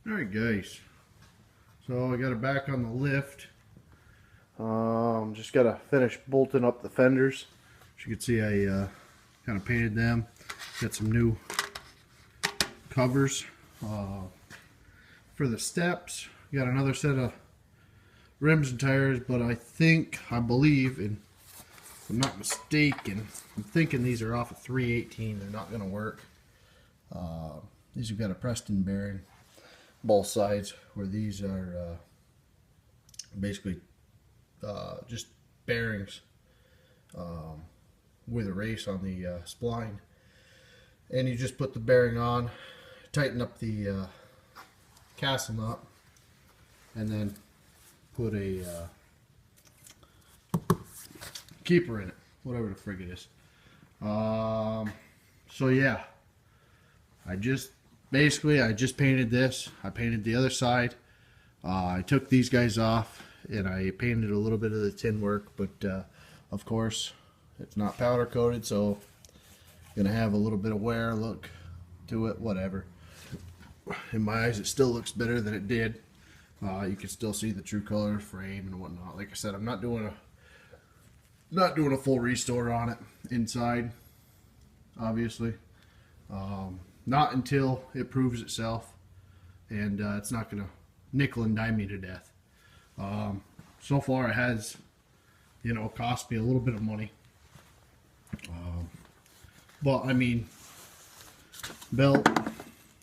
Alright guys, so I got it back on the lift. Just gotta finish bolting up the fenders. As you can see, I kind of painted them. Got some new covers for the steps. Got another set of rims and tires, but I believe, and if I'm not mistaken, I'm thinking these are off of 318. They're not gonna work. These have got a Preston bearing, both sides, where these are basically just bearings with a race on the spline, and you just put the bearing on, tighten up the castle nut, and then put a keeper in it, whatever the frig it is. So yeah, I just painted this. I painted the other side. I took these guys off and I painted a little bit of the tin work, but of course it's not powder coated, so gonna have a little bit of wear look to it. Whatever. In my eyes, it still looks better than it did. You can still see the true color frame and whatnot. Like I said, I'm not doing a full restore on it inside, obviously. Not until it proves itself, and it's not gonna nickel and dime me to death. So far it has, cost me a little bit of money. But I mean, belt,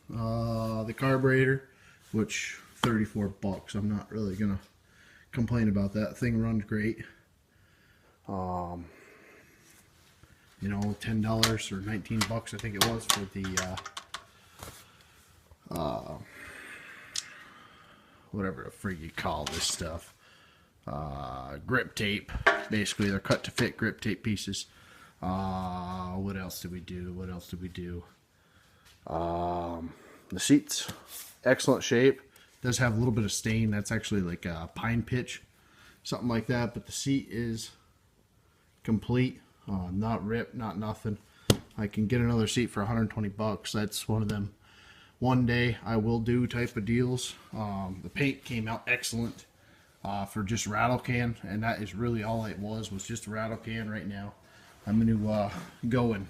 the carburetor, which 34 bucks. I'm not really gonna complain about that. Thing runs great. $10 or 19 bucks I think it was for the whatever the frig you call this stuff, grip tape. Basically they're cut to fit grip tape pieces. What else did we do? The seats, excellent shape. Does have a little bit of stain. That's actually like a pine pitch, something like that, but the seat is complete. Not ripped, not nothing. I can get another seat for 120 bucks. That's one of them one day I will do type of deals. The paint came out excellent for just rattle can, and that is really all it was just a rattle can. Right now I'm going to go and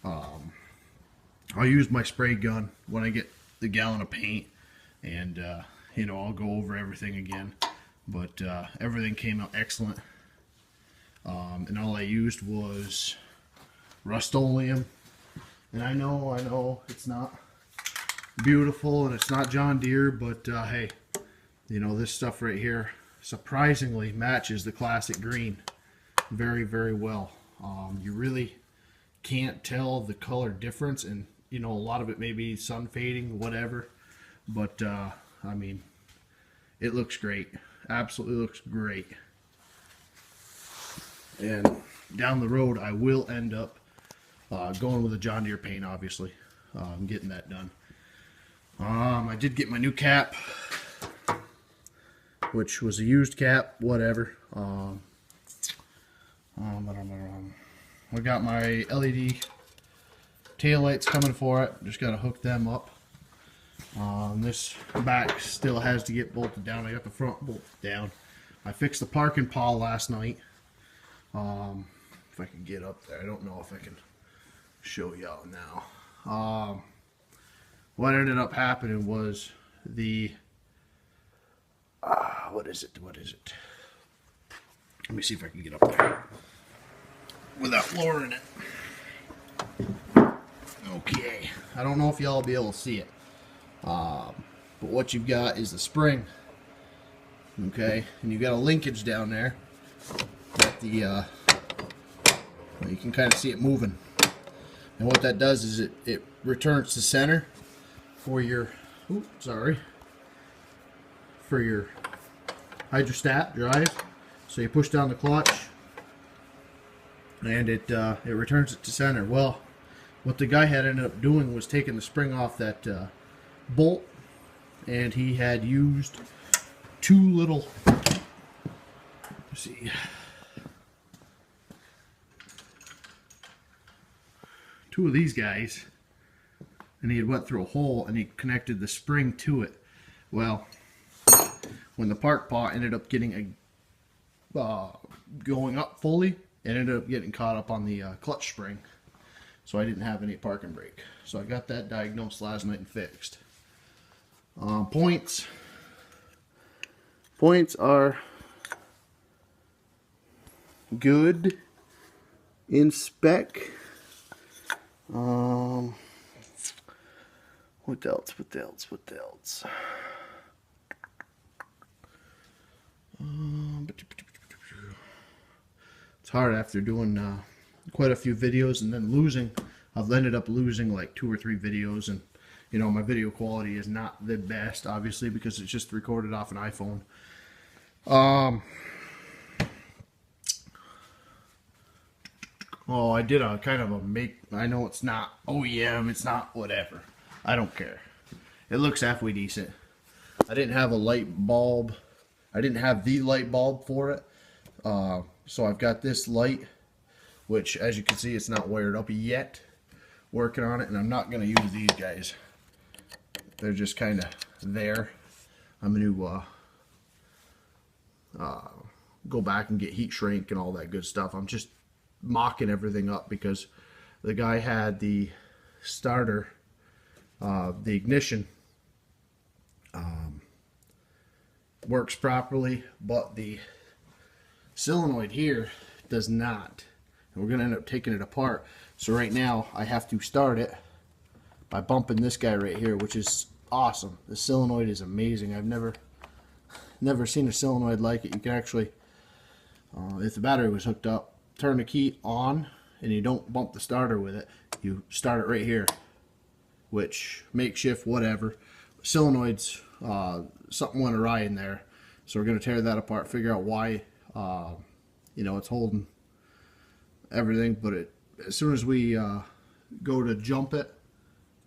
I'll use my spray gun when I get the gallon of paint, and I'll go over everything again. But everything came out excellent. And all I used was Rust-Oleum, and I know it's not beautiful and it's not John Deere, but hey, this stuff right here surprisingly matches the classic green very, very well. You really can't tell the color difference, and a lot of it may be sun fading, whatever, but I mean, it looks great. Absolutely looks great. And down the road I will end up going with a John Deere paint, obviously. I'm getting that done. I did get my new cap, which was a used cap, whatever. I got my LED taillights coming for it. Just got to hook them up. This back still has to get bolted down. I got the front bolted down. I fixed the parking pawl last night. If I can get up there, I don't know if I can show y'all now. What ended up happening was the what is it? Let me see if I can get up there without lowering it. Okay, I don't know if y'all will be able to see it, but what you've got is the spring, okay, and you've got a linkage down there that the you can kind of see it moving, and what that does is it returns to center for your for your hydrostat drive. So you push down the clutch and it returns it to center. Well, what the guy had ended up doing was taking the spring off that bolt, and he had used two little, let's see, two of these guys and he had went through a hole and he connected the spring to it. Well, when the park paw ended up getting going up fully, it ended up getting caught up on the clutch spring, so I didn't have any parking brake. So I got that diagnosed last night and fixed. Points are good in spec. What else? It's hard after doing quite a few videos and then losing. I've ended up losing like 2 or 3 videos, and you know, my video quality is not the best, obviously, because it's just recorded off an iPhone. Oh, I did a kind of a I know it's not OEM, it's not whatever. I don't care. It looks halfway decent. I didn't have a light bulb. I didn't have the light bulb for it. So I've got this light, which, as you can see, it's not wired up yet. Working on it, and I'm not going to use these guys. They're just kind of there. I'm going to go back and get heat shrink and all that good stuff. I'm just mocking everything up because the guy had the starter, the ignition works properly, but the solenoid here does not. And we're going to end up taking it apart. So right now I have to start it by bumping this guy right here, which is awesome. The solenoid is amazing. I've never seen a solenoid like it. You can actually, if the battery was hooked up, turn the key on and you don't bump the starter with it. You start it right here, which makeshift, whatever. Solenoids, something went awry in there. So we're going to tear that apart, figure out why, you know, it's holding everything. But as soon as we go to jump it,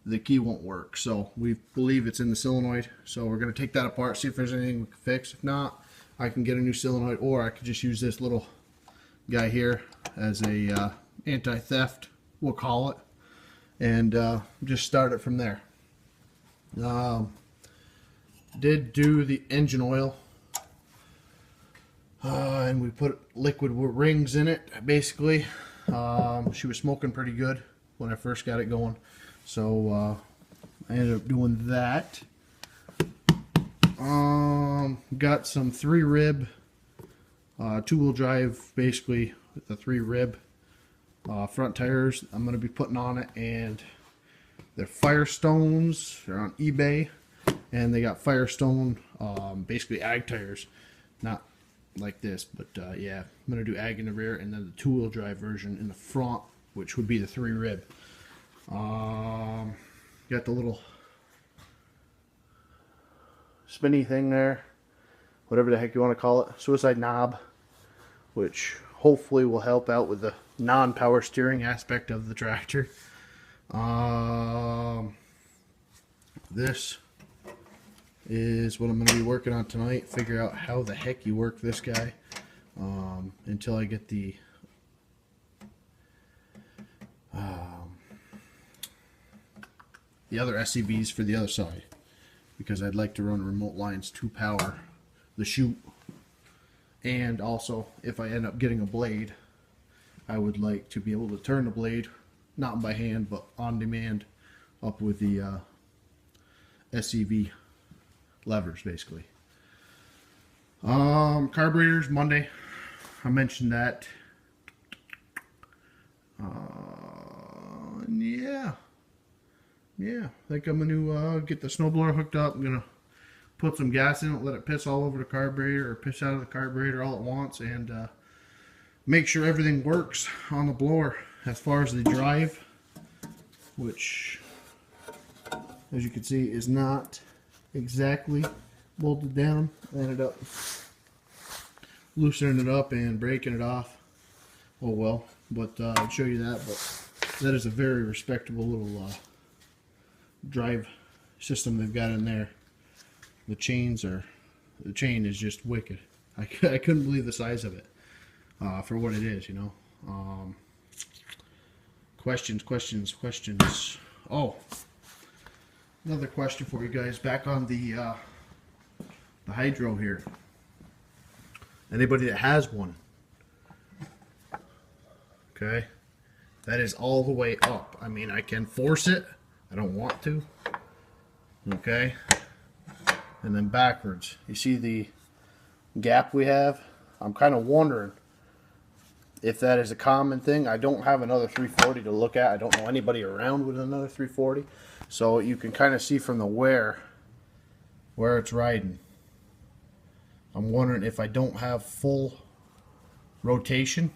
the key won't work. So we believe it's in the solenoid. So we're going to take that apart, see if there's anything we can fix. If not, I can get a new solenoid, or I could just use this little guy here as a anti-theft, we'll call it, and just start it from there. Did do the engine oil, and we put liquid rings in it. Basically, she was smoking pretty good when I first got it going, so I ended up doing that. Got some 3-rib 2-wheel drive, basically with the 3-rib front tires I'm going to be putting on it, and they're Firestones. They're on eBay, and they got Firestone basically ag tires, not like this, but yeah, I'm going to do ag in the rear and then the 2-wheel drive version in the front, which would be the 3-rib. Got the little spinny thing there, whatever the heck you want to call it, suicide knob, which hopefully will help out with the non-power steering aspect of the tractor. This is what I'm going to be working on tonight, figure out how the heck you work this guy, until I get the other SCVs for the other side, because I'd like to run remote lines to power the chute. And also, if I end up getting a blade, I would like to be able to turn the blade, not by hand, but on demand, up with the SCV levers, basically. Carburetors, Monday. I mentioned that. Yeah, I think I'm going to get the snowblower hooked up. I'm going to put some gas in it, let it piss all over the carburetor, or piss out of the carburetor all at once, and make sure everything works on the blower as far as the drive, which, as you can see, is not exactly bolted down. I ended up loosening it up and breaking it off. Oh well, but I'll show you that. But that is a very respectable little drive system they've got in there. The chain is just wicked. I couldn't believe the size of it for what it is, you know. Questions. Oh, Another question for you guys. Back on the hydro here. Anybody that has one, okay, that is all the way up. I mean, I can force it. I don't want to. Okay, and then backwards. You see the gap we have? I'm kind of wondering if that is a common thing. I don't have another 340 to look at. I don't know anybody around with another 340. So you can kind of see from the where it's riding. I'm wondering if I don't have full rotation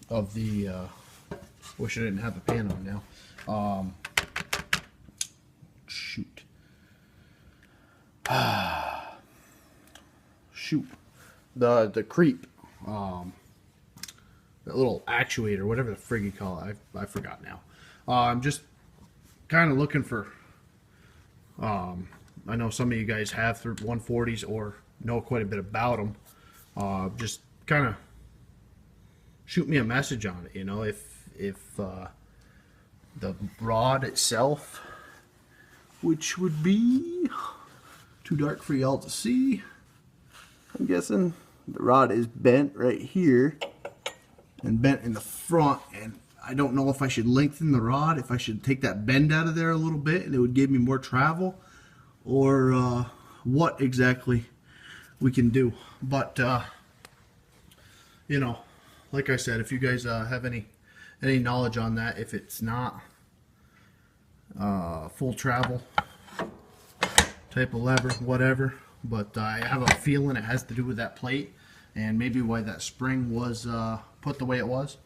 of the, wish I didn't have the pan on now. Shoot. Shoot. The creep. That little actuator, whatever the frig you call it. I forgot now. I'm just kind of looking for, I know some of you guys have 140s or know quite a bit about them. Just kind of shoot me a message on it, you know, if the rod itself, which would be too dark for y'all to see. I'm guessing the rod is bent right here and bent in the front, and I don't know if I should lengthen the rod, if I should take that bend out of there a little bit and it would give me more travel, or what exactly we can do. But you know, like I said, if you guys have any knowledge on that, if it's not full travel type of lever, whatever, but I have a feeling it has to do with that plate and maybe why that spring was put the way it was,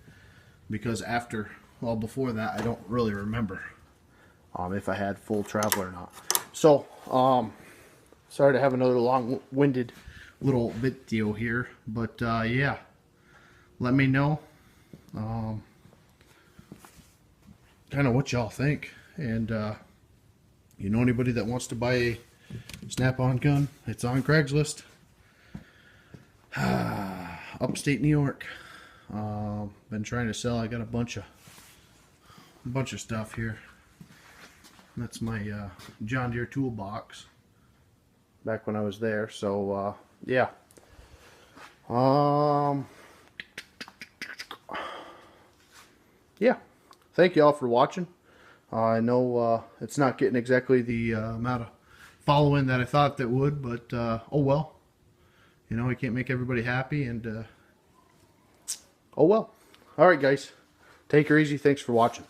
because after, well, before that I don't really remember if I had full travel or not. So sorry to have another long-winded little video here, but yeah, let me know kind of what y'all think, and you know anybody that wants to buy a snap-on gun, it's on Craigslist. Upstate New York. Been trying to sell. I got a bunch of stuff here. That's my John Deere toolbox back when I was there. So yeah. Yeah. Thank you all for watching. I know it's not getting exactly the amount of following that I thought that would, but oh well. You know, I can't make everybody happy, and oh well. Alright guys, take her easy. Thanks for watching.